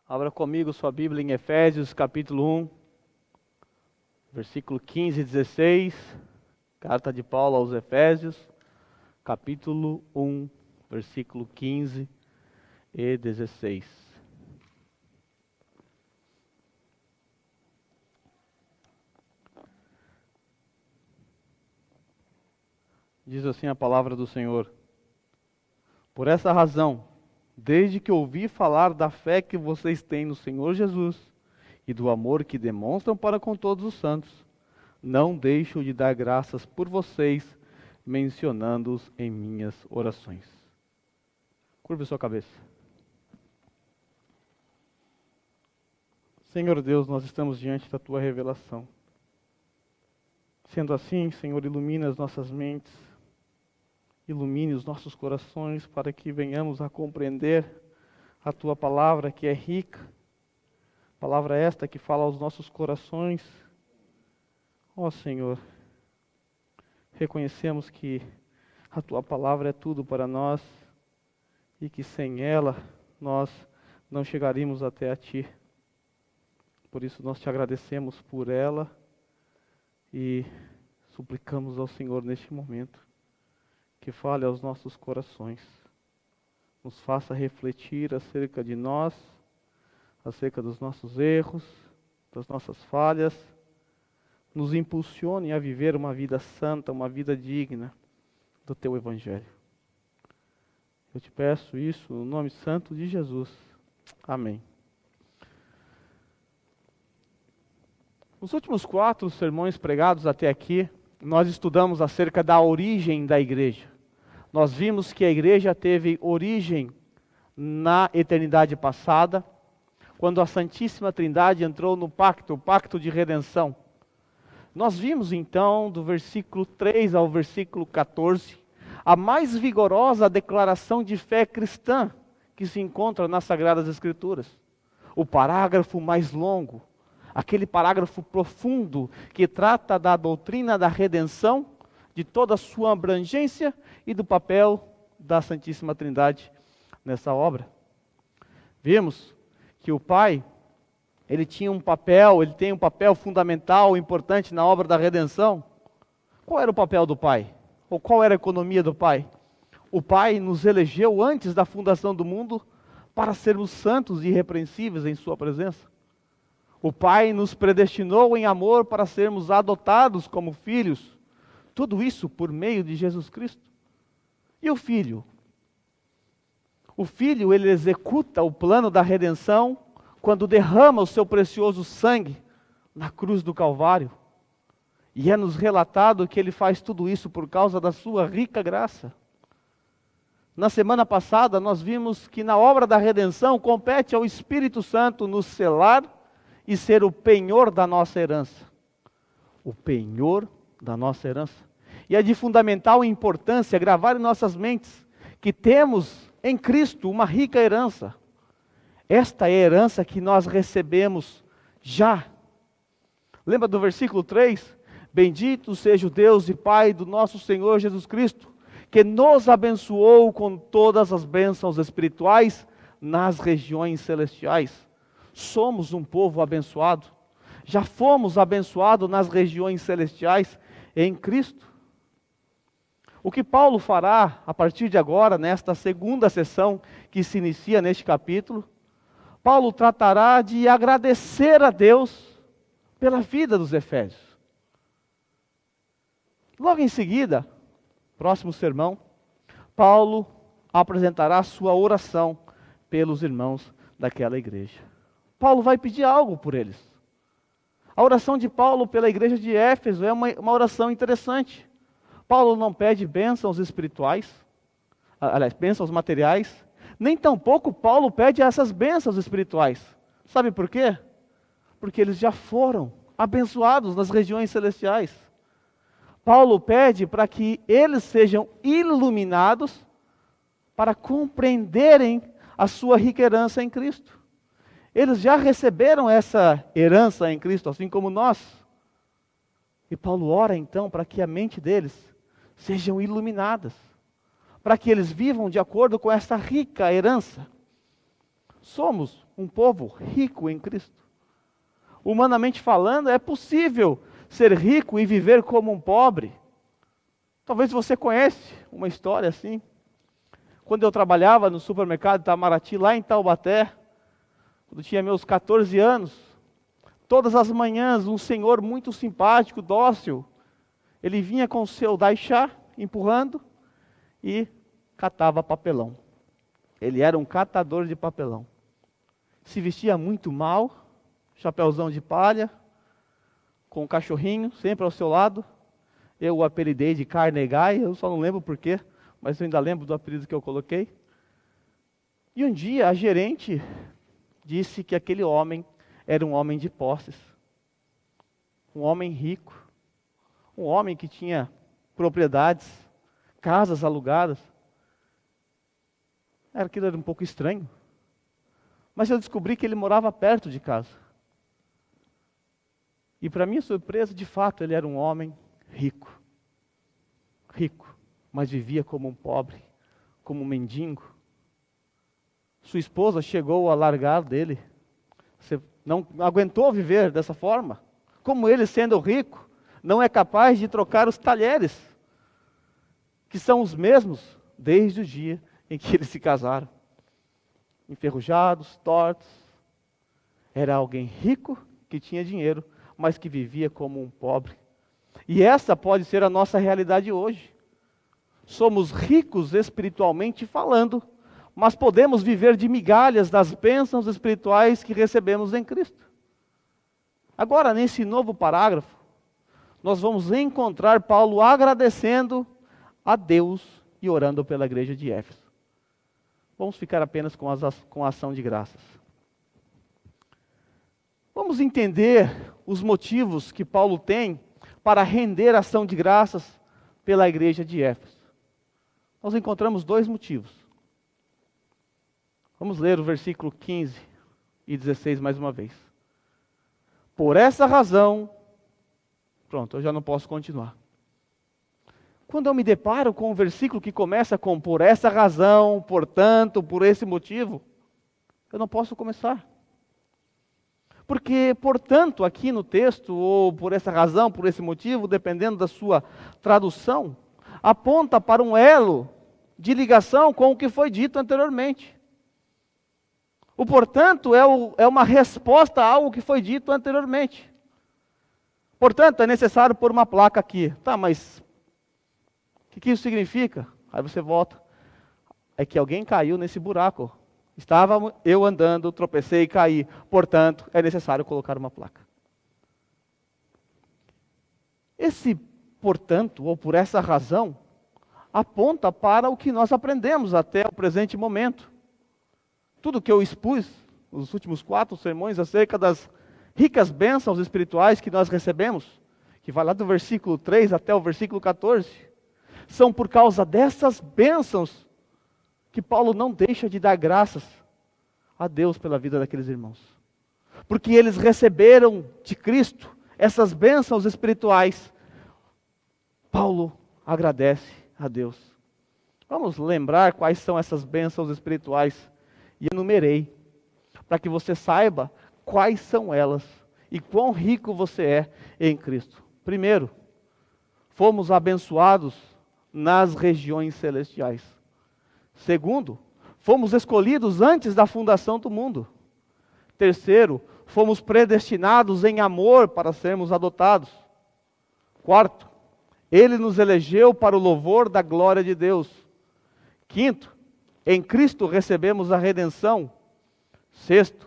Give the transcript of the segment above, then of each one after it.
Abra comigo sua Bíblia em Efésios capítulo 1, versículo 15 e 16. Carta de Paulo aos Efésios, capítulo 1, versículo 15 e 16. Diz assim a palavra do Senhor: Por essa razão, desde que ouvi falar da fé que vocês têm no Senhor Jesus e do amor que demonstram para com todos os santos, não deixo de dar graças por vocês, mencionando-os em minhas orações. Curve sua cabeça. Senhor Deus, nós estamos diante da Tua revelação. Sendo assim, Senhor, ilumina as nossas mentes, ilumine os nossos corações para que venhamos a compreender a Tua palavra que é rica, palavra esta que fala aos nossos corações. Ó Senhor, reconhecemos que a Tua palavra é tudo para nós e que sem ela nós não chegaríamos até a Ti. Por isso nós Te agradecemos por ela e suplicamos ao Senhor neste momento que fale aos nossos corações, nos faça refletir acerca de nós, acerca dos nossos erros, das nossas falhas, nos impulsione a viver uma vida santa, uma vida digna do Teu Evangelho. Eu te peço isso no nome santo de Jesus. Amém. Nos últimos 4 sermões pregados até aqui, nós estudamos acerca da origem da igreja. Nós vimos que a igreja teve origem na eternidade passada, quando a Santíssima Trindade entrou no pacto, o pacto de redenção. Nós vimos então, do versículo 3 ao versículo 14, a mais vigorosa declaração de fé cristã que se encontra nas Sagradas Escrituras. O parágrafo mais longo, aquele parágrafo profundo que trata da doutrina da redenção, de toda a sua abrangência e do papel da Santíssima Trindade nessa obra. Vimos que o Pai, ele tem um papel fundamental, importante na obra da redenção. Qual era o papel do Pai? Ou qual era a economia do Pai? O Pai nos elegeu antes da fundação do mundo para sermos santos e irrepreensíveis em sua presença. O Pai nos predestinou em amor para sermos adotados como filhos. Tudo isso por meio de Jesus Cristo. E o Filho? O Filho, ele executa o plano da redenção quando derrama o seu precioso sangue na cruz do Calvário. E é nos relatado que ele faz tudo isso por causa da sua rica graça. Na semana passada nós vimos que na obra da redenção compete ao Espírito Santo nos selar e ser o penhor da nossa herança. O penhor da nossa herança. E é de fundamental importância gravar em nossas mentes que temos em Cristo uma rica herança. Esta é a herança que nós recebemos já. Lembra do versículo 3? Bendito seja o Deus e Pai do nosso Senhor Jesus Cristo, que nos abençoou com todas as bênçãos espirituais nas regiões celestiais. Somos um povo abençoado. Já fomos abençoados nas regiões celestiais em Cristo. O que Paulo fará a partir de agora, nesta segunda sessão que se inicia neste capítulo, Paulo tratará de agradecer a Deus pela vida dos Efésios. Logo em seguida, próximo sermão, Paulo apresentará sua oração pelos irmãos daquela igreja. Paulo vai pedir algo por eles. A oração de Paulo pela igreja de Éfeso é uma oração interessante. Paulo não pede bênçãos espirituais, aliás, bênçãos materiais, nem tampouco Paulo pede essas bênçãos espirituais. Sabe por quê? Porque eles já foram abençoados nas regiões celestiais. Paulo pede para que eles sejam iluminados para compreenderem a sua rica herança em Cristo. Eles já receberam essa herança em Cristo, assim como nós. E Paulo ora então para que a mente deles sejam iluminadas, para que eles vivam de acordo com essa rica herança. Somos um povo rico em Cristo. Humanamente falando, é possível ser rico e viver como um pobre. Talvez você conhece uma história assim. Quando eu trabalhava no supermercado Itamaraty, lá em Taubaté, quando tinha meus 14 anos, todas as manhãs um senhor muito simpático, dócil, ele vinha com o seu daishá, empurrando, e catava papelão. Ele era um catador de papelão. Se vestia muito mal, chapéuzão de palha, com um cachorrinho sempre ao seu lado. Eu o apelidei de Carnegie, eu só não lembro porquê, mas eu ainda lembro do apelido que eu coloquei. E um dia a gerente disse que aquele homem era um homem de posses, um homem rico, um homem que tinha propriedades, casas alugadas. Aquilo era um pouco estranho, mas eu descobri que ele morava perto de casa. E para minha surpresa, de fato, ele era um homem rico, mas vivia como um pobre, como um mendigo. Sua esposa chegou a largar dele. Você não aguentou viver dessa forma? Como ele, sendo rico, não é capaz de trocar os talheres, que são os mesmos desde o dia em que eles se casaram. Enferrujados, tortos. Era alguém rico que tinha dinheiro, mas que vivia como um pobre. E essa pode ser a nossa realidade hoje. Somos ricos espiritualmente falando, mas podemos viver de migalhas das bênçãos espirituais que recebemos em Cristo. Agora, nesse novo parágrafo, nós vamos encontrar Paulo agradecendo a Deus e orando pela igreja de Éfeso. Vamos ficar apenas com a ação de graças. Vamos entender os motivos que Paulo tem para render ação de graças pela igreja de Éfeso. Nós encontramos dois motivos. Vamos ler o versículo 15 e 16 mais uma vez. Por essa razão, pronto, eu já não posso continuar. Quando eu me deparo com um versículo que começa com por essa razão, portanto, por esse motivo, eu não posso começar. Porque, portanto, aqui no texto, ou por essa razão, por esse motivo, dependendo da sua tradução, aponta para um elo de ligação com o que foi dito anteriormente. O portanto é uma resposta a algo que foi dito anteriormente. Portanto, é necessário pôr uma placa aqui. Tá, mas o que isso significa? Aí você volta. É que alguém caiu nesse buraco. Estava eu andando, tropecei e caí. Portanto, é necessário colocar uma placa. Esse portanto, ou por essa razão, aponta para o que nós aprendemos até o presente momento. Tudo que eu expus nos últimos 4 sermões acerca das ricas bênçãos espirituais que nós recebemos, que vai lá do versículo 3 até o versículo 14, são por causa dessas bênçãos que Paulo não deixa de dar graças a Deus pela vida daqueles irmãos. Porque eles receberam de Cristo essas bênçãos espirituais. Paulo agradece a Deus. Vamos lembrar quais são essas bênçãos espirituais. E enumerei, para que você saiba quais são elas e quão rico você é em Cristo. Primeiro, fomos abençoados nas regiões celestiais. Segundo, fomos escolhidos antes da fundação do mundo. Terceiro, fomos predestinados em amor para sermos adotados. Quarto, Ele nos elegeu para o louvor da glória de Deus. Quinto, em Cristo recebemos a redenção. Sexto,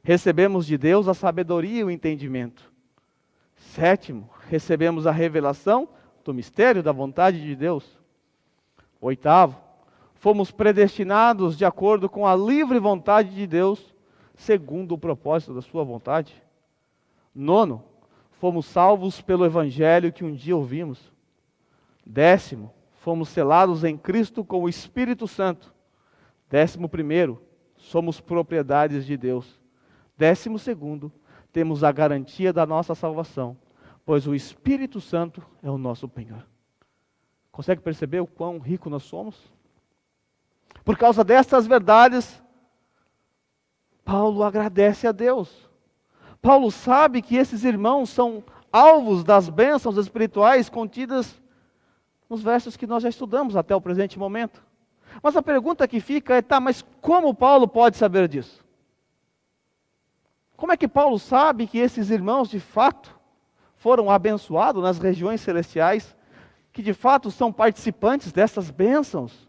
recebemos de Deus a sabedoria e o entendimento. Sétimo, recebemos a revelação do mistério da vontade de Deus. Oitavo, fomos predestinados de acordo com a livre vontade de Deus, segundo o propósito da sua vontade. Nono, fomos salvos pelo evangelho que um dia ouvimos. Décimo, fomos selados em Cristo com o Espírito Santo. 11º, somos propriedades de Deus. 12º, temos a garantia da nossa salvação, pois o Espírito Santo é o nosso penhor. Consegue perceber o quão rico nós somos? Por causa dessas verdades, Paulo agradece a Deus. Paulo sabe que esses irmãos são alvos das bênçãos espirituais contidas nos versos que nós já estudamos até o presente momento. Mas a pergunta que fica é, mas como Paulo pode saber disso? Como é que Paulo sabe que esses irmãos de fato foram abençoados nas regiões celestiais, que de fato são participantes dessas bênçãos?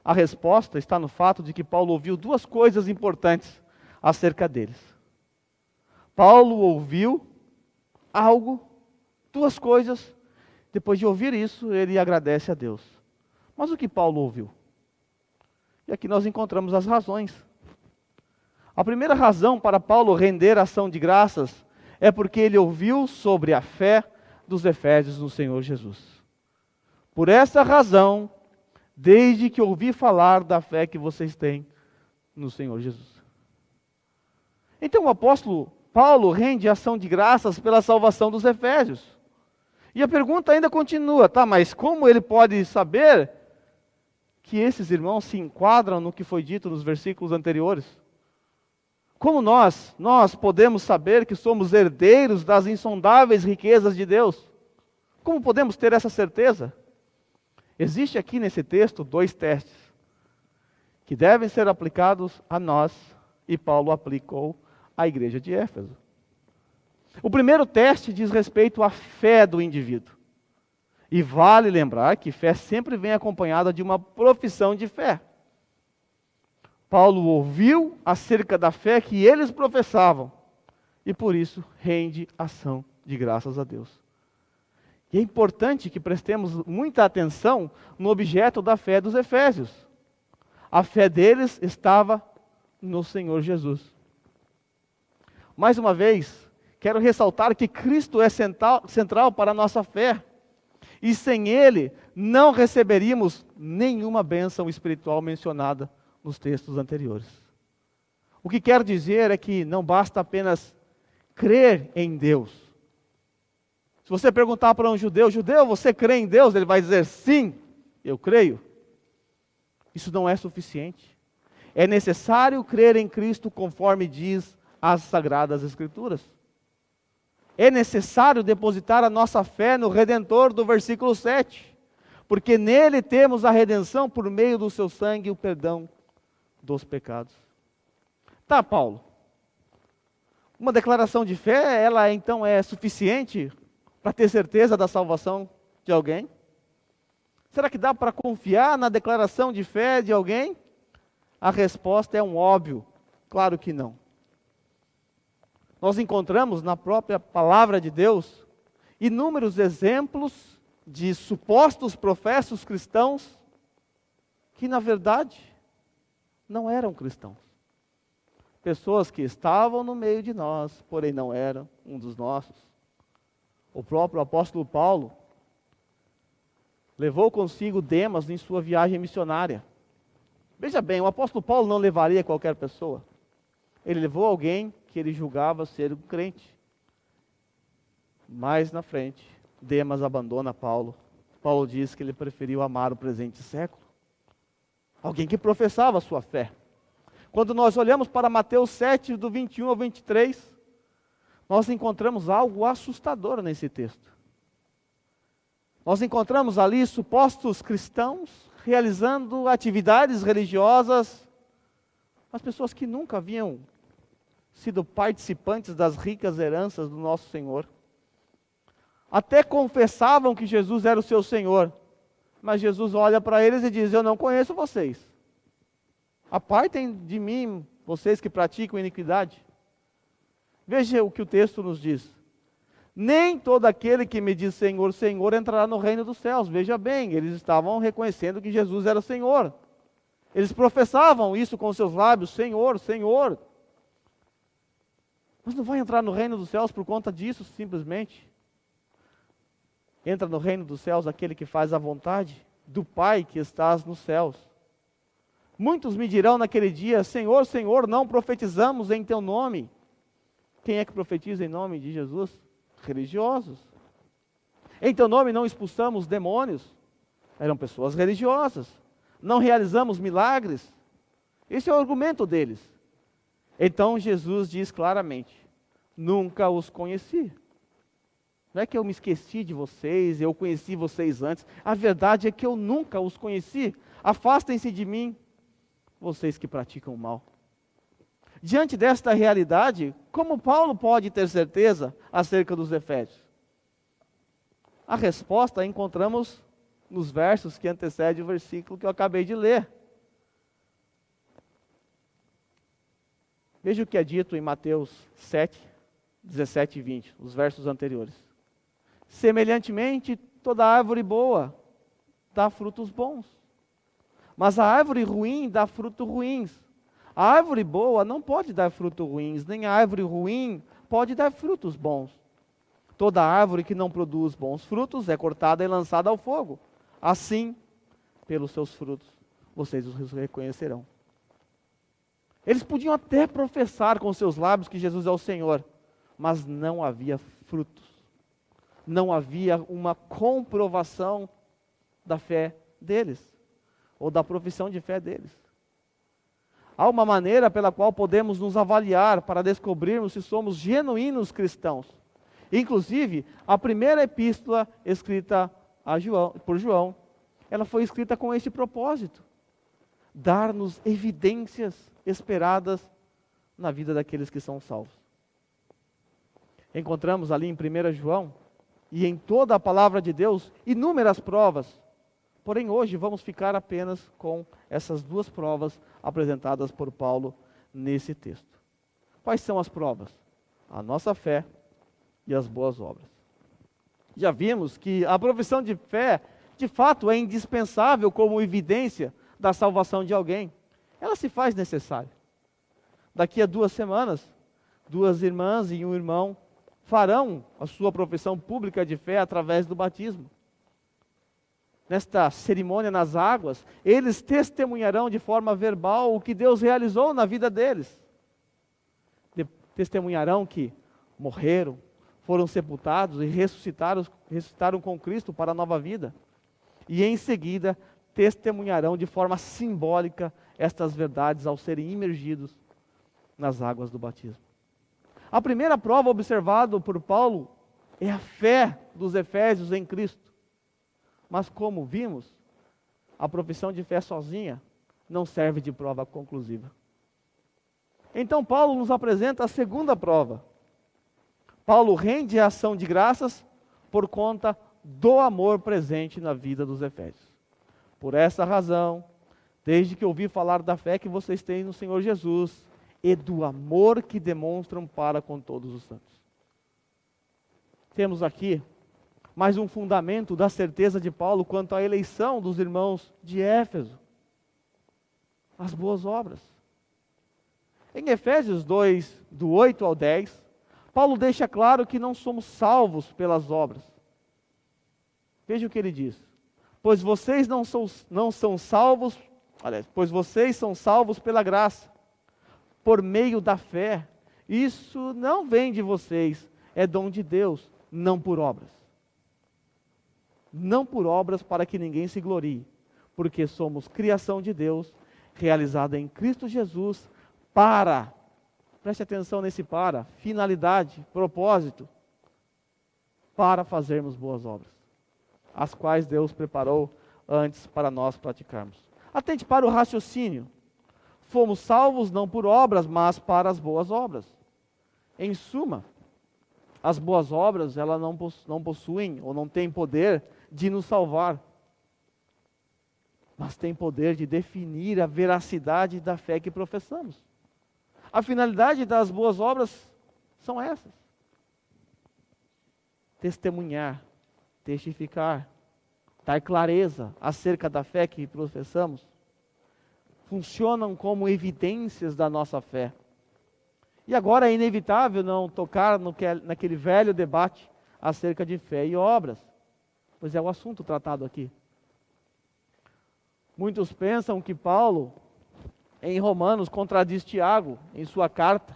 A resposta está no fato de que Paulo ouviu duas coisas importantes acerca deles. Paulo ouviu algo, duas coisas. Depois de ouvir isso, ele agradece a Deus. Mas o que Paulo ouviu? E aqui nós encontramos as razões. A primeira razão para Paulo render ação de graças é porque ele ouviu sobre a fé dos efésios no Senhor Jesus. Por essa razão, desde que ouvi falar da fé que vocês têm no Senhor Jesus. Então o apóstolo Paulo rende ação de graças pela salvação dos efésios. E a pergunta ainda continua, mas como ele pode saber que esses irmãos se enquadram no que foi dito nos versículos anteriores? Como nós podemos saber que somos herdeiros das insondáveis riquezas de Deus? Como podemos ter essa certeza? Existe aqui nesse texto dois testes que devem ser aplicados a nós, e Paulo aplicou à igreja de Éfeso. O primeiro teste diz respeito à fé do indivíduo. E vale lembrar que fé sempre vem acompanhada de uma profissão de fé. Paulo ouviu acerca da fé que eles professavam, e por isso rende ação de graças a Deus. E é importante que prestemos muita atenção no objeto da fé dos efésios. A fé deles estava no Senhor Jesus. Mais uma vez, quero ressaltar que Cristo é central para a nossa fé. E sem Ele, não receberíamos nenhuma bênção espiritual mencionada nos textos anteriores. O que quero dizer é que não basta apenas crer em Deus. Se você perguntar para um judeu, você crê em Deus? Ele vai dizer, sim, eu creio. Isso não é suficiente. É necessário crer em Cristo conforme diz as Sagradas Escrituras. É necessário depositar a nossa fé no Redentor do versículo 7, porque nele temos a redenção por meio do seu sangue e o perdão dos pecados. Paulo, uma declaração de fé, ela então é suficiente para ter certeza da salvação de alguém? Será que dá para confiar na declaração de fé de alguém? A resposta é um óbvio, claro que não. Nós encontramos na própria palavra de Deus inúmeros exemplos de supostos professos cristãos que, na verdade, não eram cristãos. Pessoas que estavam no meio de nós, porém não eram um dos nossos. O próprio apóstolo Paulo levou consigo Demas em sua viagem missionária. Veja bem, o apóstolo Paulo não levaria qualquer pessoa. Ele levou alguém que ele julgava ser um crente. Mais na frente, Demas abandona Paulo. Paulo diz que ele preferiu amar o presente século. Alguém que professava a sua fé. Quando nós olhamos para Mateus 7, do 21 ao 23, nós encontramos algo assustador nesse texto. Nós encontramos ali supostos cristãos realizando atividades religiosas, mas pessoas que nunca haviam sido participantes das ricas heranças do nosso Senhor. Até confessavam que Jesus era o seu Senhor, mas Jesus olha para eles e diz, eu não conheço vocês. Apartem de mim, vocês que praticam iniquidade. Veja o que o texto nos diz. Nem todo aquele que me diz Senhor, Senhor, entrará no reino dos céus. Veja bem, eles estavam reconhecendo que Jesus era o Senhor. Eles professavam isso com seus lábios, Senhor, Senhor. Mas não vai entrar no reino dos céus por conta disso, simplesmente. Entra no reino dos céus aquele que faz a vontade do Pai que estás nos céus. Muitos me dirão naquele dia, Senhor, Senhor, não profetizamos em teu nome. Quem é que profetiza em nome de Jesus? Religiosos. Em teu nome não expulsamos demônios. Eram pessoas religiosas. Não realizamos milagres. Esse é o argumento deles. Então Jesus diz claramente: nunca os conheci. Não é que eu me esqueci de vocês, eu conheci vocês antes. A verdade é que eu nunca os conheci. Afastem-se de mim, vocês que praticam o mal. Diante desta realidade, como Paulo pode ter certeza acerca dos efésios? A resposta a encontramos nos versos que antecedem o versículo que eu acabei de ler. Veja o que é dito em Mateus 7, 17 e 20, os versos anteriores. Semelhantemente, toda árvore boa dá frutos bons, mas a árvore ruim dá frutos ruins. A árvore boa não pode dar frutos ruins, nem a árvore ruim pode dar frutos bons. Toda árvore que não produz bons frutos é cortada e lançada ao fogo. Assim, pelos seus frutos, vocês os reconhecerão. Eles podiam até professar com seus lábios que Jesus é o Senhor, mas não havia frutos. Não havia uma comprovação da fé deles, ou da profissão de fé deles. Há uma maneira pela qual podemos nos avaliar para descobrirmos se somos genuínos cristãos. Inclusive, a primeira epístola escrita por João, ela foi escrita com este propósito: dar-nos evidências esperadas na vida daqueles que são salvos. Encontramos ali em 1 João, e em toda a palavra de Deus, inúmeras provas. Porém, hoje vamos ficar apenas com essas duas provas apresentadas por Paulo nesse texto. Quais são as provas? A nossa fé e as boas obras. Já vimos que a profissão de fé, de fato, é indispensável como evidência da salvação de alguém. Ela se faz necessária. Daqui a 2 semanas, 2 irmãs e um irmão farão a sua profissão pública de fé através do batismo. Nesta cerimônia nas águas, eles testemunharão de forma verbal o que Deus realizou na vida deles. Testemunharão que morreram, foram sepultados e ressuscitaram com Cristo para a nova vida. E em seguida, testemunharão de forma simbólica estas verdades ao serem imergidos nas águas do batismo. A primeira prova observada por Paulo é a fé dos efésios em Cristo. Mas como vimos, a profissão de fé sozinha não serve de prova conclusiva. Então Paulo nos apresenta a segunda prova. Paulo rende a ação de graças por conta do amor presente na vida dos efésios. Por essa razão, desde que ouvi falar da fé que vocês têm no Senhor Jesus e do amor que demonstram para com todos os santos. Temos aqui mais um fundamento da certeza de Paulo quanto à eleição dos irmãos de Éfeso. As boas obras. Em Efésios 2, do 8 ao 10, Paulo deixa claro que não somos salvos pelas obras. Veja o que ele diz. Pois vocês são salvos pela graça, por meio da fé. Isso não vem de vocês, é dom de Deus, não por obras. Não por obras para que ninguém se glorie, porque somos criação de Deus, realizada em Cristo Jesus, preste atenção nesse finalidade, propósito, para fazermos boas obras, as quais Deus preparou antes para nós praticarmos. Atente para o raciocínio. Fomos salvos não por obras, mas para as boas obras. Em suma, as boas obras, elas não possuem ou não têm poder de nos salvar, mas têm poder de definir a veracidade da fé que professamos. A finalidade das boas obras são essas: testemunhar, testificar, dar clareza acerca da fé que professamos. Funcionam como evidências da nossa fé. E agora é inevitável não tocar naquele velho debate acerca de fé e obras, pois é o assunto tratado aqui. Muitos pensam que Paulo, em Romanos, contradiz Tiago em sua carta.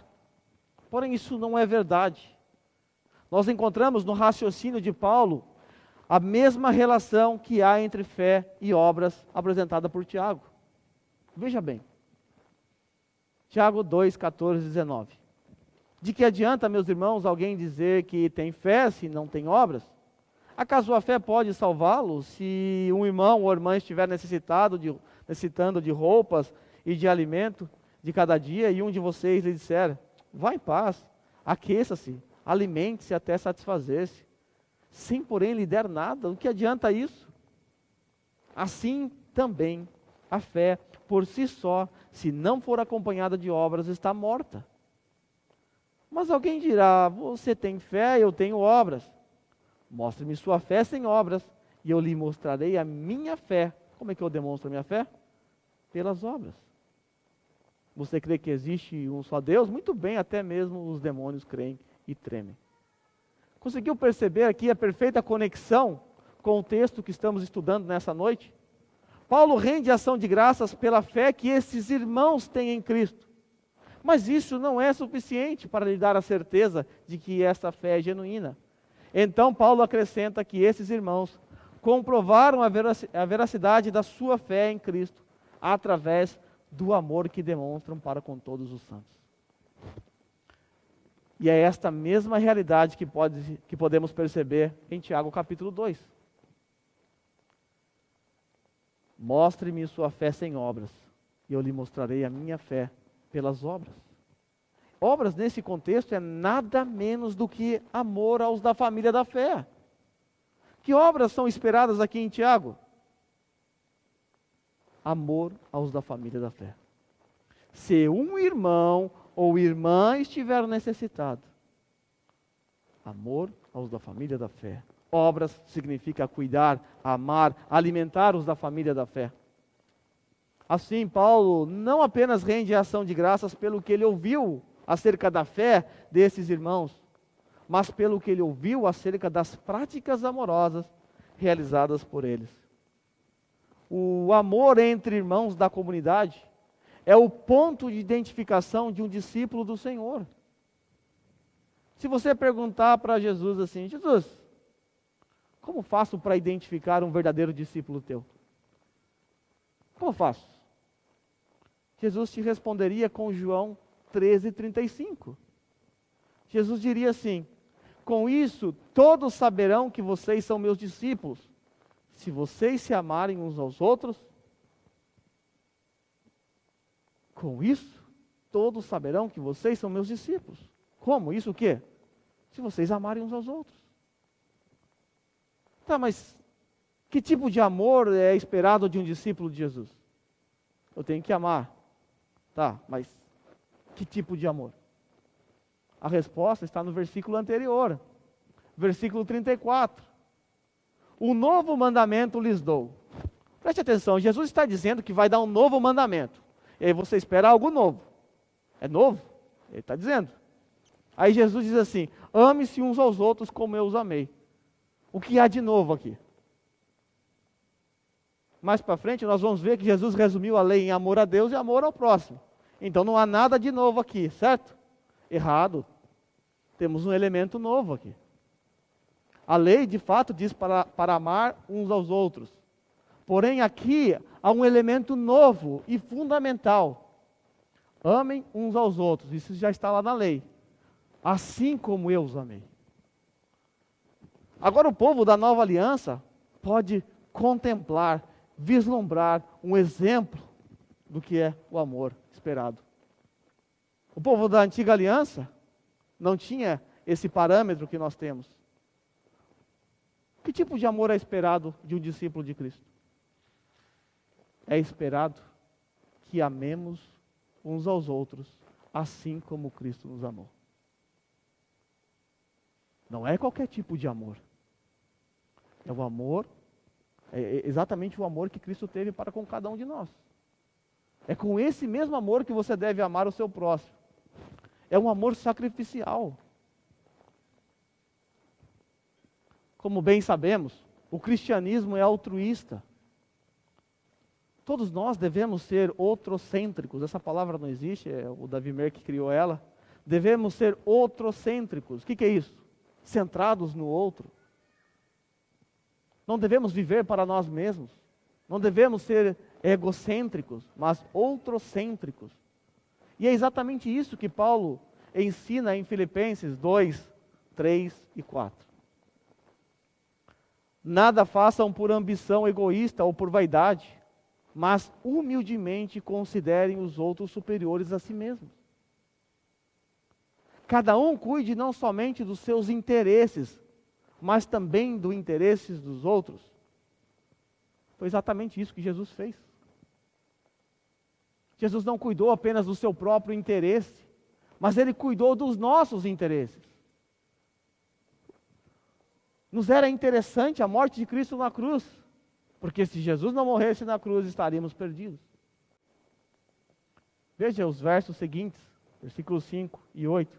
Porém, isso não é verdade. Nós encontramos no raciocínio de Paulo a mesma relação que há entre fé e obras apresentada por Tiago. Veja bem. Tiago 2, 14 e 19. De que adianta, meus irmãos, alguém dizer que tem fé se não tem obras? Acaso a fé pode salvá-lo se um irmão ou irmã estiver necessitando de roupas e de alimento de cada dia e um de vocês lhe disser, vá em paz, aqueça-se, alimente-se até satisfazer-se, sem porém lhe der nada, o que adianta isso? Assim também a fé por si só, se não for acompanhada de obras, está morta. Mas alguém dirá, você tem fé, eu tenho obras. Mostre-me sua fé sem obras, e eu lhe mostrarei a minha fé. Como é que eu demonstro a minha fé? Pelas obras. Você crê que existe um só Deus? Muito bem, até mesmo os demônios creem e tremem. Conseguiu perceber aqui a perfeita conexão com o texto que estamos estudando nessa noite? Paulo rende ação de graças pela fé que esses irmãos têm em Cristo. Mas isso não é suficiente para lhe dar a certeza de que essa fé é genuína. Então Paulo acrescenta que esses irmãos comprovaram a veracidade da sua fé em Cristo através do amor que demonstram para com todos os santos. E é esta mesma realidade que podemos perceber em Tiago capítulo 2. Mostre-me sua fé sem obras, e eu lhe mostrarei a minha fé pelas obras. Obras nesse contexto é nada menos do que amor aos da família da fé. Que obras são esperadas aqui em Tiago? Amor aos da família da fé. Se um irmão ou irmã estiver necessitado, amor aos da família da fé. Obras significa cuidar, amar, alimentar os da família da fé. Assim, Paulo não apenas rende ação de graças pelo que ele ouviu acerca da fé desses irmãos, mas pelo que ele ouviu acerca das práticas amorosas realizadas por eles. O amor entre irmãos da comunidade é o ponto de identificação de um discípulo do Senhor. Se você perguntar para Jesus assim, Jesus, como faço para identificar um verdadeiro discípulo teu? Como faço? Jesus te responderia com João 13:35. Jesus diria assim, com isso todos saberão que vocês são meus discípulos, se vocês se amarem uns aos outros. Com isso, todos saberão que vocês são meus discípulos. Como? Isso o quê? Se vocês amarem uns aos outros. Tá, mas que tipo de amor é esperado de um discípulo de Jesus? Eu tenho que amar. Tá, mas que tipo de amor? A resposta está no versículo anterior. Versículo 34. Um novo mandamento lhes dou. Preste atenção, Jesus está dizendo que vai dar um novo mandamento. E aí você espera algo novo. É novo? Ele está dizendo. Aí Jesus diz assim, ame-se uns aos outros como eu os amei. O que há de novo aqui? Mais para frente nós vamos ver que Jesus resumiu a lei em amor a Deus e amor ao próximo. Então não há nada de novo aqui, certo? Errado. Temos um elemento novo aqui. A lei de fato diz para amar uns aos outros. Porém aqui há um elemento novo e fundamental. Amem uns aos outros. Isso já está lá na lei. Assim como eu os amei. Agora o povo da nova aliança pode contemplar, vislumbrar um exemplo do que é o amor esperado. O povo da antiga aliança não tinha esse parâmetro que nós temos. Que tipo de amor é esperado de um discípulo de Cristo? É esperado que amemos uns aos outros, assim como Cristo nos amou. Não é qualquer tipo de amor. É o amor, é exatamente o amor que Cristo teve para com cada um de nós. É com esse mesmo amor que você deve amar o seu próximo. É um amor sacrificial. Como bem sabemos, o cristianismo é altruísta. Todos nós devemos ser outrocêntricos. Essa palavra não existe, é o Davi Mer que criou ela. Devemos ser outrocêntricos. O que é isso? Centrados no outro. Não devemos viver para nós mesmos. Não devemos ser egocêntricos, mas outrocêntricos. E é exatamente isso que Paulo ensina em Filipenses 2, 3 e 4. Nada façam por ambição egoísta ou por vaidade, mas humildemente considerem os outros superiores a si mesmos. Cada um cuide não somente dos seus interesses, mas também dos interesses dos outros. Foi exatamente isso que Jesus fez. Jesus não cuidou apenas do seu próprio interesse, mas ele cuidou dos nossos interesses. Nos era interessante a morte de Cristo na cruz, porque se Jesus não morresse na cruz, estaríamos perdidos. Veja os versos seguintes, versículos 5 e 8.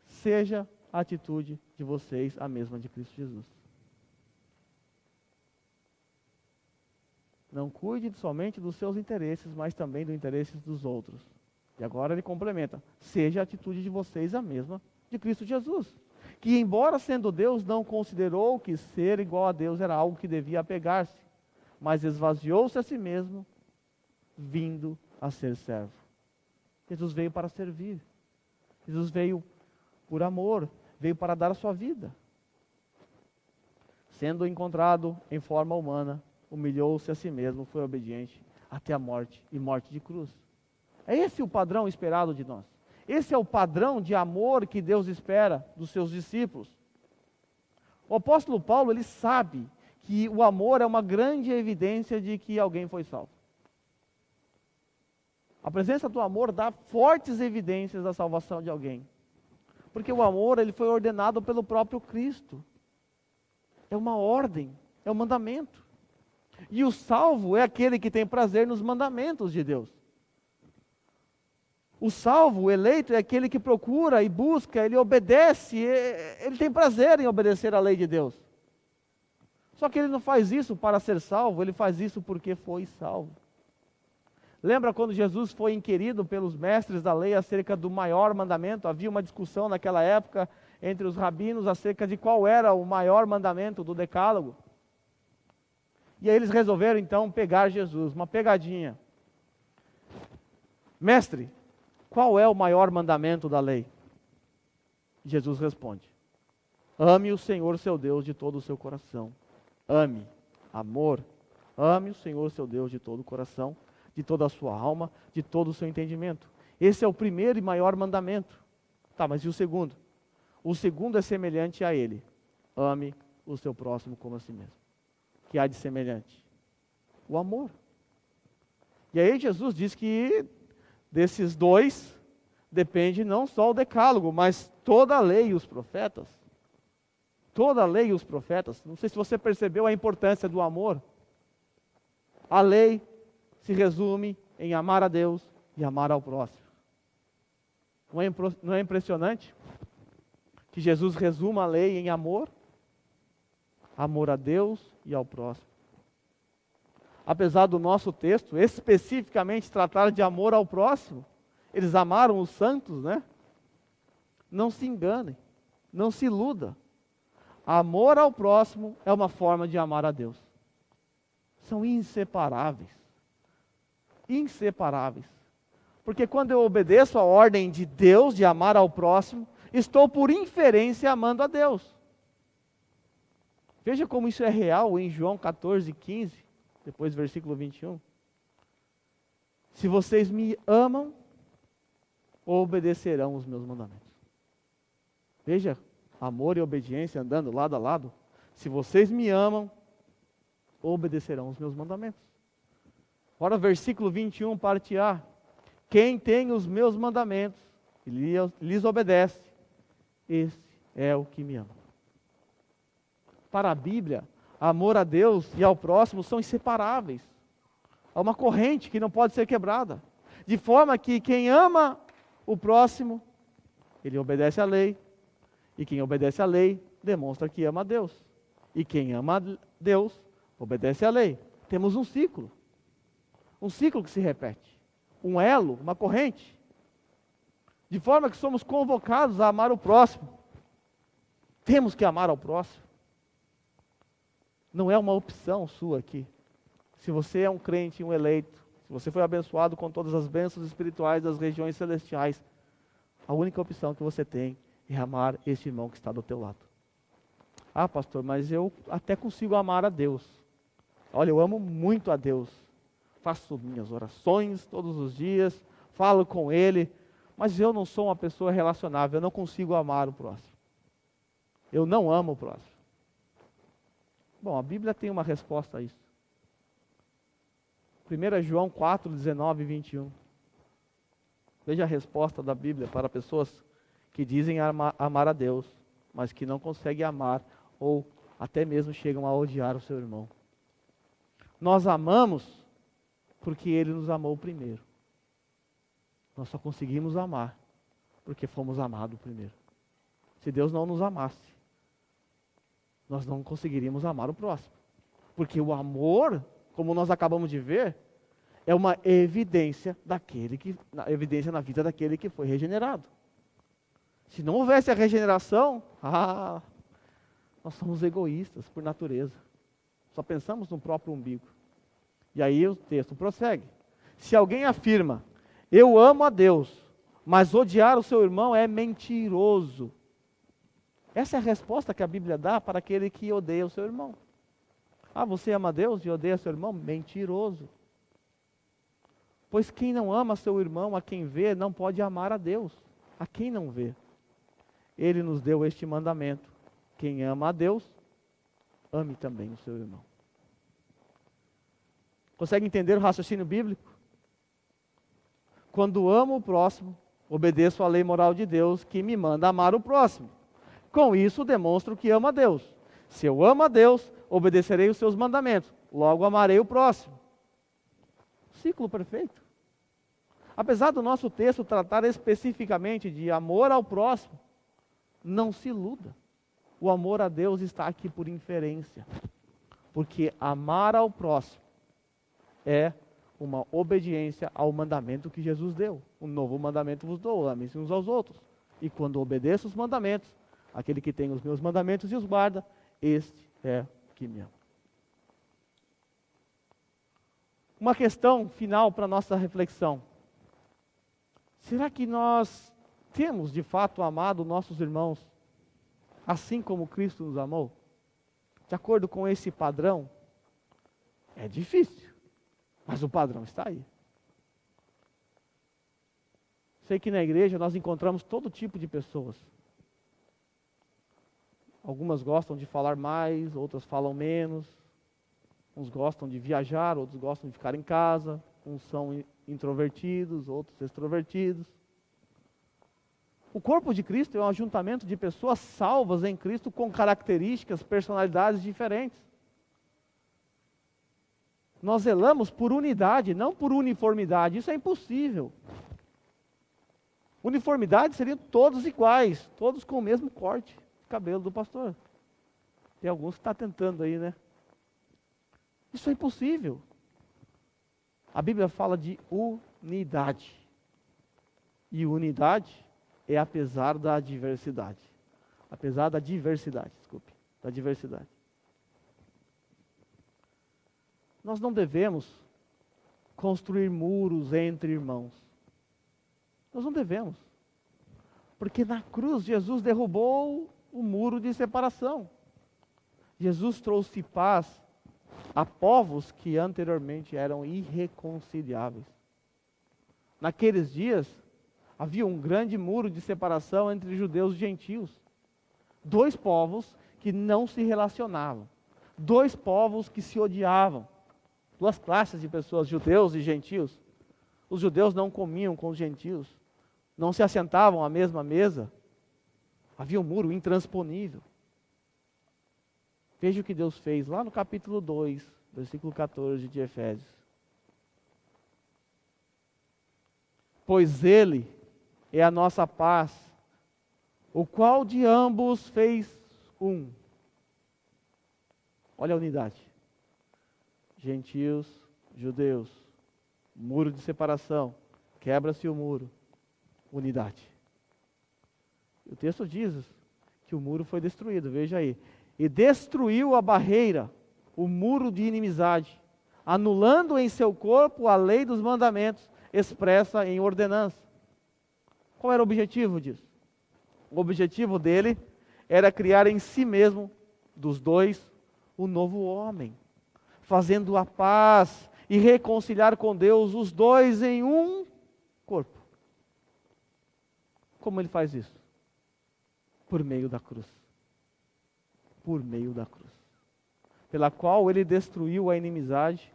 Seja a atitude de vocês a mesma de Cristo Jesus. Não cuide somente dos seus interesses, mas também dos interesses dos outros. E agora ele complementa: seja a atitude de vocês a mesma de Cristo Jesus, que embora sendo Deus, não considerou que ser igual a Deus era algo que devia apegar-se, mas esvaziou-se a si mesmo, vindo a ser servo. Jesus veio para servir. Jesus veio por amor, veio para dar a sua vida. Sendo encontrado em forma humana, humilhou-se a si mesmo, foi obediente até a morte e morte de cruz. É esse o padrão esperado de nós. Esse é o padrão de amor que Deus espera dos seus discípulos. O apóstolo Paulo, ele sabe que o amor é uma grande evidência de que alguém foi salvo. A presença do amor dá fortes evidências da salvação de alguém. Porque o amor, ele foi ordenado pelo próprio Cristo. É uma ordem, é um mandamento. E o salvo é aquele que tem prazer nos mandamentos de Deus. O salvo, o eleito, é aquele que procura e busca, ele obedece, ele tem prazer em obedecer à lei de Deus. Só que ele não faz isso para ser salvo, ele faz isso porque foi salvo. Lembra quando Jesus foi inquirido pelos mestres da lei acerca do maior mandamento? Havia uma discussão naquela época entre os rabinos acerca de qual era o maior mandamento do decálogo. E aí eles resolveram então pegar Jesus, uma pegadinha. Mestre, qual é o maior mandamento da lei? Jesus responde: ame o Senhor seu Deus de todo o seu coração. Ame, amor. Ame o Senhor seu Deus de todo o coração, de toda a sua alma, de todo o seu entendimento. Esse é o primeiro e maior mandamento. Tá, mas e o segundo? O segundo é semelhante a ele. Ame o seu próximo como a si mesmo. O que há de semelhante? O amor. E aí Jesus diz que desses dois depende não só o decálogo, mas toda a lei e os profetas. Toda a lei e os profetas. Não sei se você percebeu a importância do amor. A lei se resume em amar a Deus e amar ao próximo. Não é impressionante que Jesus resuma a lei em amor? Amor a Deus e ao próximo. Apesar do nosso texto especificamente tratar de amor ao próximo, eles amaram os santos, né? Não se enganem, não se iluda. Amor ao próximo é uma forma de amar a Deus. São inseparáveis. Inseparáveis. Porque quando eu obedeço a ordem de Deus de amar ao próximo, estou por inferência amando a Deus. Veja como isso é real em João 14, 15, depois versículo 21. Se vocês me amam, obedecerão os meus mandamentos. Veja, amor e obediência andando lado a lado. Se vocês me amam, obedecerão os meus mandamentos. Ora, versículo 21, parte A. Quem tem os meus mandamentos e lhes obedece, esse é o que me ama. Para a Bíblia, amor a Deus e ao próximo são inseparáveis. Há uma corrente que não pode ser quebrada. De forma que quem ama o próximo, ele obedece à lei. E quem obedece à lei, demonstra que ama a Deus. E quem ama a Deus, obedece à lei. Temos um ciclo. Um ciclo que se repete. Um elo, uma corrente. De forma que somos convocados a amar o próximo. Temos que amar ao próximo. Não é uma opção sua aqui. Se você é um crente, um eleito, Se você foi abençoado com todas as bênçãos espirituais das regiões celestiais, a única opção que você tem é amar este irmão que está do teu lado. Ah, pastor, mas eu até consigo amar a Deus. Olha, eu amo muito a Deus. Faço minhas orações todos os dias, falo com Ele, mas eu não sou uma pessoa relacionável, eu não consigo amar o próximo. Eu não amo o próximo. Bom, a Bíblia tem uma resposta a isso. 1 João 4, 19 e 21. Veja a resposta da Bíblia para pessoas que dizem amar a Deus, mas que não conseguem amar ou até mesmo chegam a odiar o seu irmão. Nós amamos porque Ele nos amou primeiro. Nós só conseguimos amar porque fomos amados primeiro. Se Deus não nos amasse, nós não conseguiríamos amar o próximo. Porque o amor, como nós acabamos de ver, é uma evidência na vida daquele que foi regenerado. Se não houvesse a regeneração, nós somos egoístas por natureza. Só pensamos no próprio umbigo. E aí o texto prossegue. Se alguém afirma, eu amo a Deus, mas odiar o seu irmão é mentiroso. Essa é a resposta que a Bíblia dá para aquele que odeia o seu irmão. Você ama a Deus e odeia seu irmão? Mentiroso. Pois quem não ama seu irmão, a quem vê, não pode amar a Deus, a quem não vê. Ele nos deu este mandamento: quem ama a Deus, ame também o seu irmão. Consegue entender o raciocínio bíblico? Quando amo o próximo, obedeço à lei moral de Deus que me manda amar o próximo. Com isso demonstro que amo a Deus. Se eu amo a Deus, obedecerei os seus mandamentos, logo amarei o próximo. Ciclo perfeito. Apesar do nosso texto tratar especificamente de amor ao próximo, não se iluda. O amor a Deus está aqui por inferência. Porque amar ao próximo é uma obediência ao mandamento que Jesus deu. Um novo mandamento vos dou, amem-se uns aos outros. E quando obedeço os mandamentos, aquele que tem os meus mandamentos e os guarda, este é que me ama. Uma questão final para a nossa reflexão. Será que nós temos de fato amado nossos irmãos assim como Cristo nos amou? De acordo com esse padrão? É difícil, mas o padrão está aí. Sei que na igreja nós encontramos todo tipo de pessoas. Algumas gostam de falar mais, outras falam menos. Uns gostam de viajar, outros gostam de ficar em casa. Uns são introvertidos, outros extrovertidos. O corpo de Cristo é um ajuntamento de pessoas salvas em Cristo com características, personalidades diferentes. Nós zelamos por unidade, não por uniformidade. Isso é impossível. Uniformidade seriam todos iguais, todos com o mesmo corte de cabelo do pastor. Tem alguns que estão tentando aí, né? Isso é impossível. A Bíblia fala de unidade. E unidade é apesar da diversidade. Apesar da diversidade, da diversidade. Nós não devemos construir muros entre irmãos. Nós não devemos. Porque na cruz Jesus derrubou o muro de separação. Jesus trouxe paz a povos que anteriormente eram irreconciliáveis. Naqueles dias, havia um grande muro de separação entre judeus e gentios. Dois povos que não se relacionavam. Dois povos que se odiavam. Duas classes de pessoas, judeus e gentios. Os judeus não comiam com os gentios. Não se assentavam à mesma mesa. Havia um muro intransponível. Veja o que Deus fez lá no capítulo 2, versículo 14 de Efésios. Pois Ele é a nossa paz, o qual de ambos fez um. Olha a unidade. Gentios, judeus, muro de separação, quebra-se o muro, unidade. O texto diz que o muro foi destruído, veja aí. E destruiu a barreira, o muro de inimizade, anulando em seu corpo a lei dos mandamentos expressa em ordenança. Qual era o objetivo disso? O objetivo dele era criar em si mesmo, dos dois, o novo homem, fazendo a paz e reconciliar com Deus os dois em um corpo. Como ele faz isso? Por meio da cruz. Por meio da cruz. Pela qual ele destruiu a inimizade.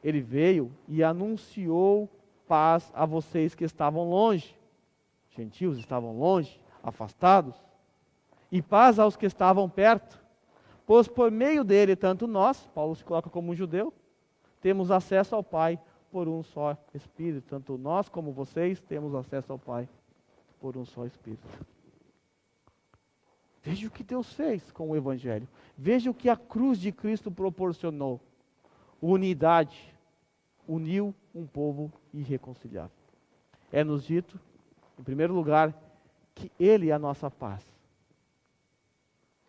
Ele veio e anunciou paz a vocês que estavam longe. Gentios estavam longe, afastados. E paz aos que estavam perto. Pois por meio dele, tanto nós, Paulo se coloca como um judeu, temos acesso ao Pai por um só Espírito. Tanto nós como vocês temos acesso ao Pai por um só Espírito. Veja o que Deus fez com o Evangelho. Veja o que a cruz de Cristo proporcionou. Unidade. Uniu um povo irreconciliável. É-nos dito, em primeiro lugar, que Ele é a nossa paz.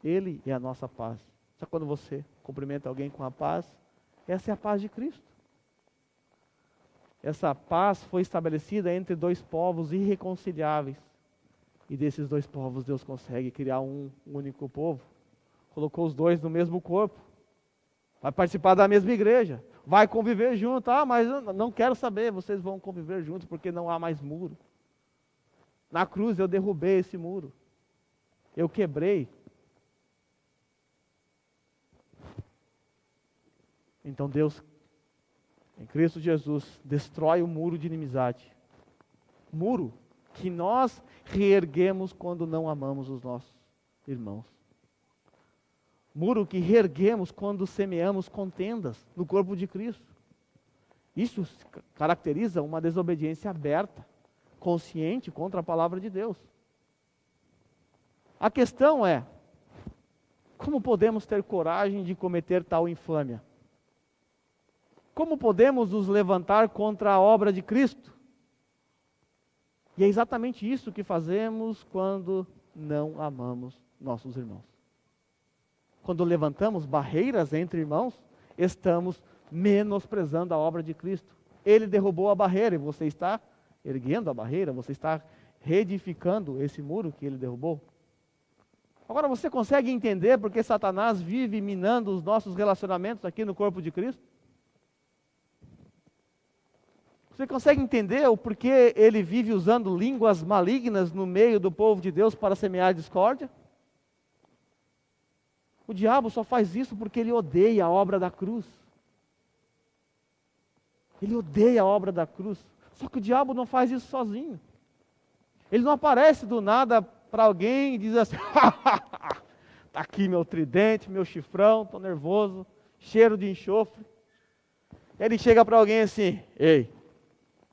Ele é a nossa paz. Só quando você cumprimenta alguém com a paz, essa é a paz de Cristo. Essa paz foi estabelecida entre dois povos irreconciliáveis. E desses dois povos Deus consegue criar um único povo. Colocou os dois no mesmo corpo. Vai participar da mesma igreja. Vai conviver junto. Ah, mas eu não quero saber. Vocês vão conviver juntos porque não há mais muro. Na cruz eu derrubei esse muro. Eu quebrei. Então Deus, em Cristo Jesus, destrói o muro de inimizade. Muro que nós reerguemos quando não amamos os nossos irmãos. Muro que reerguemos quando semeamos contendas no corpo de Cristo. Isso caracteriza uma desobediência aberta, consciente contra a palavra de Deus. A questão é, como podemos ter coragem de cometer tal infâmia? Como podemos nos levantar contra a obra de Cristo? E é exatamente isso que fazemos quando não amamos nossos irmãos. Quando levantamos barreiras entre irmãos, estamos menosprezando a obra de Cristo. Ele derrubou a barreira e você está erguendo a barreira, você está reedificando esse muro que ele derrubou. Agora você consegue entender porque Satanás vive minando os nossos relacionamentos aqui no corpo de Cristo? Você consegue entender o porquê ele vive usando línguas malignas no meio do povo de Deus para semear discórdia? O diabo só faz isso porque ele odeia a obra da cruz. Ele odeia a obra da cruz. Só que o diabo não faz isso sozinho. Ele não aparece do nada para alguém e diz assim: está aqui meu tridente, meu chifrão, estou nervoso, cheiro de enxofre. E ele chega para alguém assim: ei,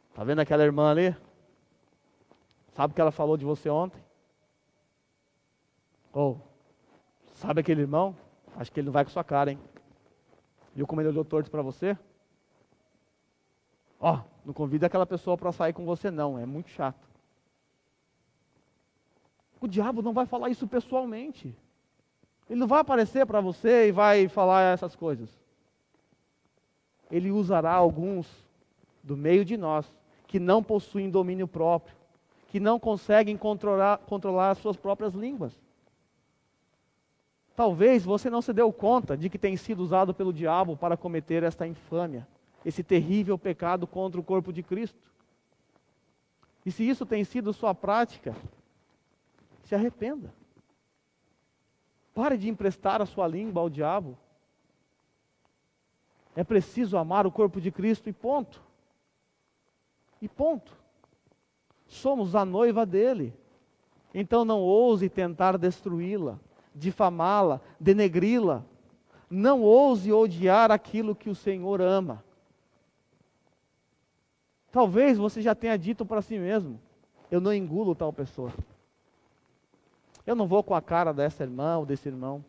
está vendo aquela irmã ali? Sabe o que ela falou de você ontem? Ou, sabe aquele irmão? Acho que ele não vai com sua cara, hein? Viu como ele olhou torto para você? Ó, não convida aquela pessoa para sair com você não, é muito chato. O diabo não vai falar isso pessoalmente. Ele não vai aparecer para você e vai falar essas coisas. Ele usará alguns do meio de nós que não possuem domínio próprio, que não conseguem controlar as suas próprias línguas. Talvez você não se deu conta de que tem sido usado pelo diabo para cometer esta infâmia, esse terrível pecado contra o corpo de Cristo. E se isso tem sido sua prática, se arrependa. Pare de emprestar a sua língua ao diabo. É preciso amar o corpo de Cristo e ponto. E ponto. Somos a noiva dele. Então não ouse tentar destruí-la, difamá-la, denegri-la. Não ouse odiar aquilo que o Senhor ama. Talvez você já tenha dito para si mesmo: eu não engulo tal pessoa. Eu não vou com a cara dessa irmã ou desse irmão.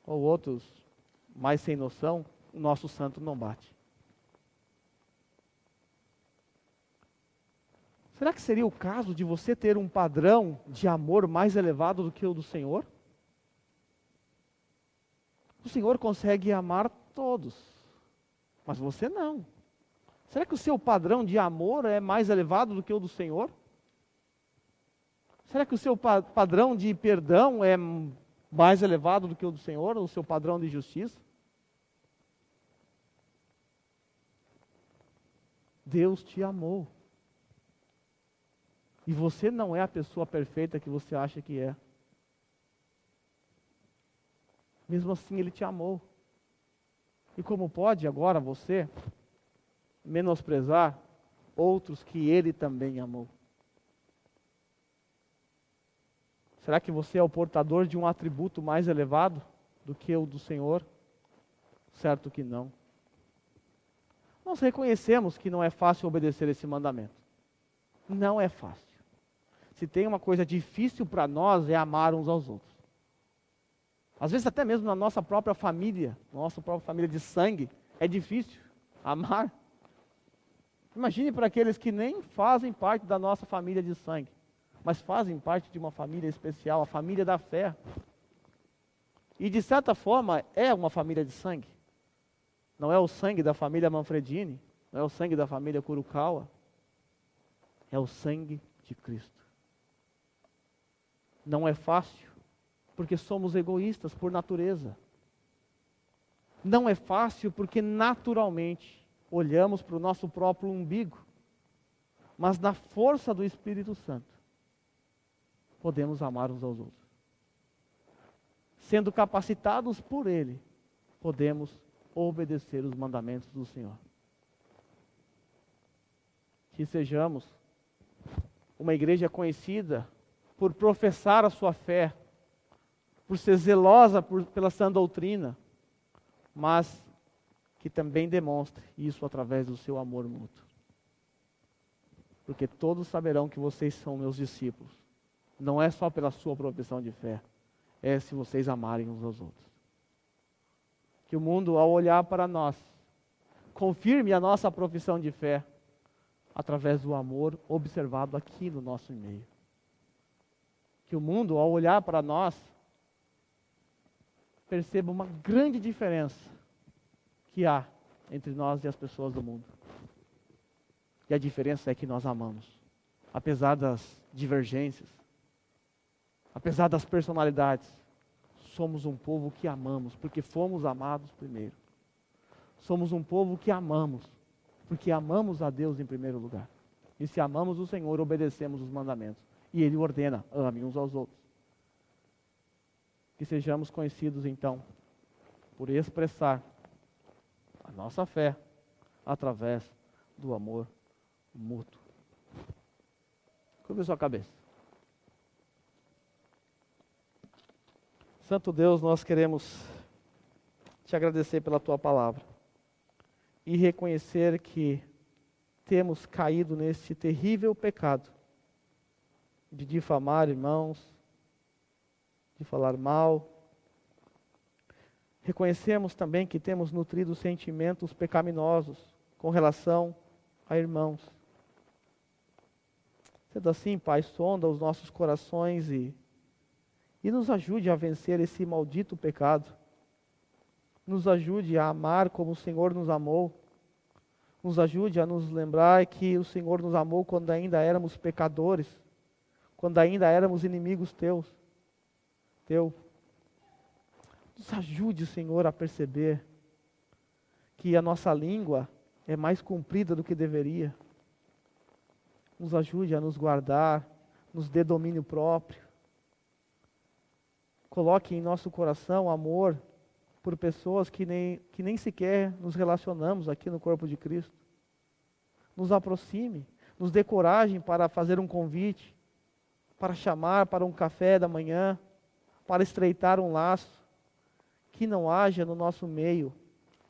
Ou outros mais sem noção, o nosso santo não bate. Será que seria o caso de você ter um padrão de amor mais elevado do que o do Senhor? O Senhor consegue amar todos. Mas você não. Será que o seu padrão de amor é mais elevado do que o do Senhor? Será que o seu padrão de perdão é mais elevado do que o do Senhor, o seu padrão de justiça? Deus te amou. E você não é a pessoa perfeita que você acha que é. Mesmo assim, Ele te amou. E como pode agora você menosprezar outros que Ele também amou? Será que você é o portador de um atributo mais elevado do que o do Senhor? Certo que não. Nós reconhecemos que não é fácil obedecer esse mandamento. Não é fácil. Se tem uma coisa difícil para nós é amar uns aos outros. Às vezes até mesmo na nossa própria família de sangue, é difícil amar. Imagine para aqueles que nem fazem parte da nossa família de sangue, mas fazem parte de uma família especial, a família da fé. E de certa forma é uma família de sangue. Não é o sangue da família Manfredini, não é o sangue da família Kurukawa, é o sangue de Cristo. Não é fácil, porque somos egoístas por natureza. Não é fácil porque naturalmente olhamos para o nosso próprio umbigo. Mas na força do Espírito Santo, podemos amar uns aos outros. Sendo capacitados por Ele, podemos obedecer os mandamentos do Senhor. Que sejamos uma igreja conhecida por professar a sua fé, por ser zelosa pela sã doutrina, mas que também demonstre isso através do seu amor mútuo. Porque todos saberão que vocês são meus discípulos. Não é só pela sua profissão de fé, é se vocês amarem uns aos outros. Que o mundo, ao olhar para nós, confirme a nossa profissão de fé através do amor observado aqui no nosso meio. Que o mundo, ao olhar para nós, perceba uma grande diferença que há entre nós e as pessoas do mundo. E a diferença é que nós amamos, apesar das divergências, apesar das personalidades, somos um povo que amamos, porque fomos amados primeiro. Somos um povo que amamos, porque amamos a Deus em primeiro lugar. E se amamos o Senhor, obedecemos os mandamentos. E Ele ordena, ame uns aos outros. Que sejamos conhecidos então, por expressar a nossa fé através do amor mútuo. Curva sua cabeça. Santo Deus, nós queremos te agradecer pela tua palavra e reconhecer que temos caído neste terrível pecado de difamar irmãos, de falar mal. Reconhecemos também que temos nutrido sentimentos pecaminosos com relação a irmãos. Sendo assim, Pai, sonda os nossos corações e nos ajude a vencer esse maldito pecado. Nos ajude a amar como o Senhor nos amou. Nos ajude a nos lembrar que o Senhor nos amou quando ainda éramos pecadores, quando ainda éramos inimigos teu. Nos ajude, Senhor, a perceber que a nossa língua é mais comprida do que deveria. Nos ajude a nos guardar, nos dê domínio próprio. Coloque em nosso coração amor por pessoas que nem sequer nos relacionamos aqui no corpo de Cristo. Nos aproxime, nos dê coragem para fazer um convite, para chamar para um café da manhã, para estreitar um laço. Que não haja no nosso meio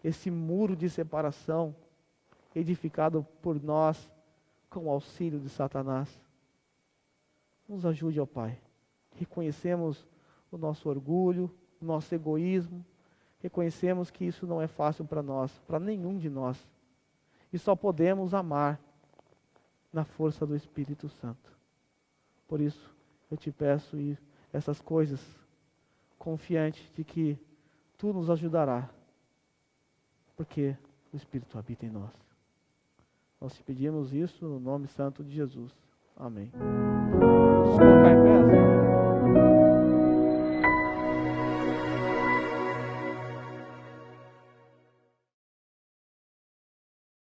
esse muro de separação edificado por nós com o auxílio de Satanás. Nos ajude, ó Pai. Reconhecemos o nosso orgulho, o nosso egoísmo. Reconhecemos que isso não é fácil para nós, para nenhum de nós. E só podemos amar na força do Espírito Santo. Por isso, eu te peço essas coisas, confiante de que Tu nos ajudará, porque o Espírito habita em nós. Nós te pedimos isso no nome santo de Jesus. Amém. Vamos colocar